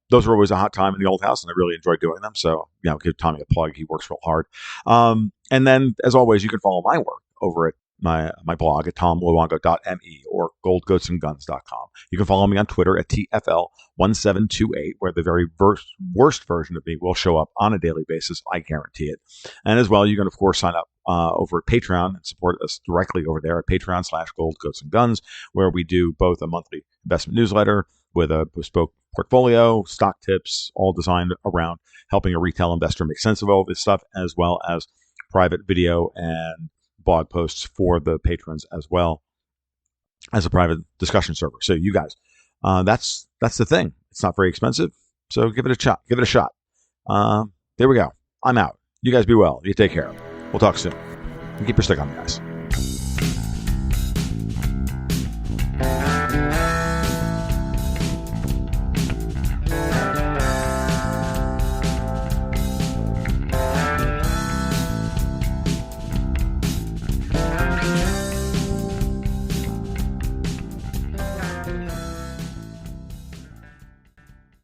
Those were always a hot time in the old house, and I really enjoyed doing them. So, give Tommy a plug. He works real hard. And then, as always, you can follow my work over at my blog at tomluongo.me or goldgoatsandguns.com. You can follow me on Twitter at TFL1728, where the very worst version of me will show up on a daily basis. I guarantee it. And as well, you can, of course, sign up over at Patreon and support us directly over there at Patreon/goldgoatsandguns, where we do both a monthly investment newsletter with a bespoke portfolio, stock tips, all designed around helping a retail investor make sense of all this stuff, as well as private video and blog posts for the patrons, as well as a private discussion server. So you guys, that's the thing. It's not very expensive, so give it a shot. There we go. I'm out. You guys be well. You take care. We'll talk soon. And keep your stick on, guys.